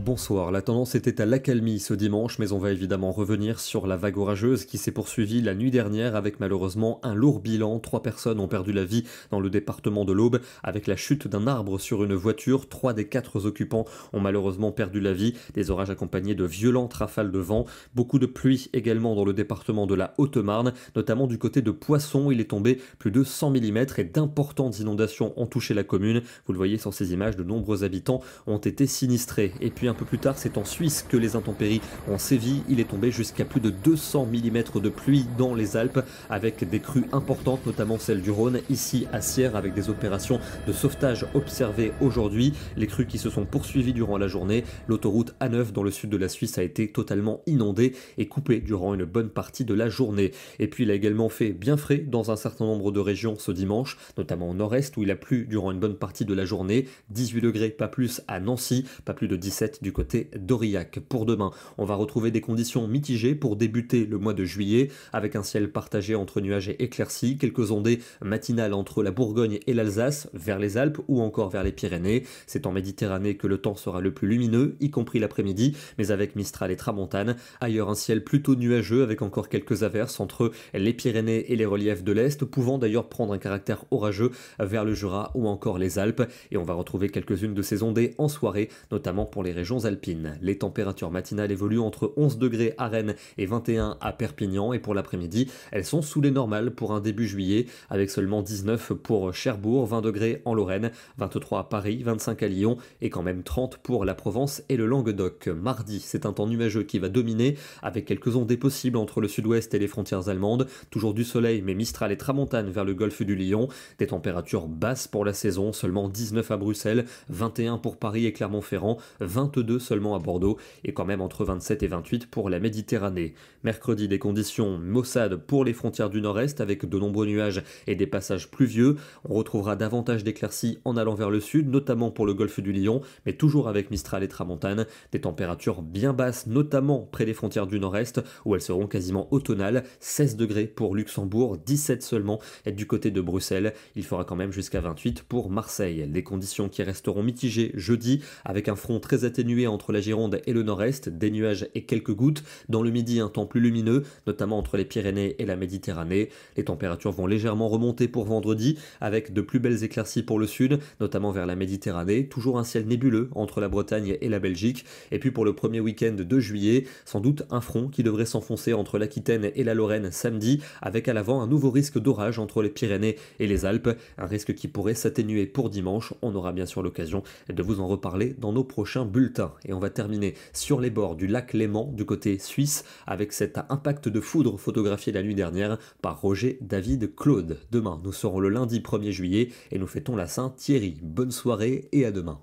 Bonsoir, la tendance était à l'accalmie ce dimanche, mais on va évidemment revenir sur la vague orageuse qui s'est poursuivie la nuit dernière avec malheureusement un lourd bilan. 3 personnes ont perdu la vie dans le département de l'Aube avec la chute d'un arbre sur une voiture. 3 des 4 occupants ont malheureusement perdu la vie. Des orages accompagnés de violentes rafales de vent. Beaucoup de pluie également dans le département de la Haute-Marne, notamment du côté de Poisson. Il est tombé plus de 100 mm et d'importantes inondations ont touché la commune. Vous le voyez sur ces images, de nombreux habitants ont été sinistrés. Et puis un peu plus tard, c'est en Suisse que les intempéries ont sévi. Il est tombé jusqu'à plus de 200 mm de pluie dans les Alpes, avec des crues importantes, notamment celle du Rhône, ici à Sierre, avec des opérations de sauvetage observées aujourd'hui. Les crues qui se sont poursuivies durant la journée. L'autoroute A9 dans le sud de la Suisse a été totalement inondée et coupée durant une bonne partie de la journée. Et puis il a également fait bien frais dans un certain nombre de régions ce dimanche, notamment au nord-est où il a plu durant une bonne partie de la journée. 18 degrés, pas plus à Nancy, pas plus de 17 du côté d'Aurillac. Pour demain, on va retrouver des conditions mitigées pour débuter le mois de juillet, avec un ciel partagé entre nuages et éclaircies, quelques ondées matinales entre la Bourgogne et l'Alsace, vers les Alpes ou encore vers les Pyrénées. C'est en Méditerranée que le temps sera le plus lumineux, y compris l'après-midi, mais avec Mistral et Tramontane. Ailleurs, un ciel plutôt nuageux avec encore quelques averses entre les Pyrénées et les reliefs de l'Est, pouvant d'ailleurs prendre un caractère orageux vers le Jura ou encore les Alpes. Et on va retrouver quelques-unes de ces ondées en soirée, notamment pour les régions alpines. Les températures matinales évoluent entre 11 degrés à Rennes et 21 à Perpignan, et pour l'après-midi, elles sont sous les normales pour un début juillet, avec seulement 19 pour Cherbourg, 20 degrés en Lorraine, 23 à Paris, 25 à Lyon et quand même 30 pour la Provence et le Languedoc. Mardi, c'est un temps nuageux qui va dominer, avec quelques ondées possibles entre le sud-ouest et les frontières allemandes. Toujours du soleil, mais Mistral et Tramontane vers le golfe du Lion. Des températures basses pour la saison, seulement 19 à Bruxelles, 21 pour Paris et Clermont-Ferrand, 22 seulement à Bordeaux et quand même entre 27 et 28 pour la Méditerranée. Mercredi, des conditions maussades pour les frontières du nord-est avec de nombreux nuages et des passages pluvieux. On retrouvera davantage d'éclaircies en allant vers le sud, notamment pour le golfe du Lion, mais toujours avec Mistral et Tramontane. Des températures bien basses, notamment près des frontières du nord-est où elles seront quasiment automnales. 16 degrés pour Luxembourg, 17 seulement et du côté de Bruxelles. Il fera quand même jusqu'à 28 pour Marseille. Des conditions qui resteront mitigées jeudi avec un front très atténué entre la Gironde et le nord-est, des nuages et quelques gouttes. Dans le midi, un temps plus lumineux, notamment entre les Pyrénées et la Méditerranée. Les températures vont légèrement remonter pour vendredi, avec de plus belles éclaircies pour le sud, notamment vers la Méditerranée. Toujours un ciel nébuleux entre la Bretagne et la Belgique. Et puis pour le premier week-end de juillet, sans doute un front qui devrait s'enfoncer entre l'Aquitaine et la Lorraine samedi, avec à l'avant un nouveau risque d'orage entre les Pyrénées et les Alpes. Un risque qui pourrait s'atténuer pour dimanche. On aura bien sûr l'occasion de vous en reparler dans nos prochains bulletins. Et on va terminer sur les bords du lac Léman du côté suisse avec cet impact de foudre photographié la nuit dernière par Roger David Claude. Demain, nous serons le lundi 1er juillet et nous fêtons la Saint-Thierry. Bonne soirée et à demain.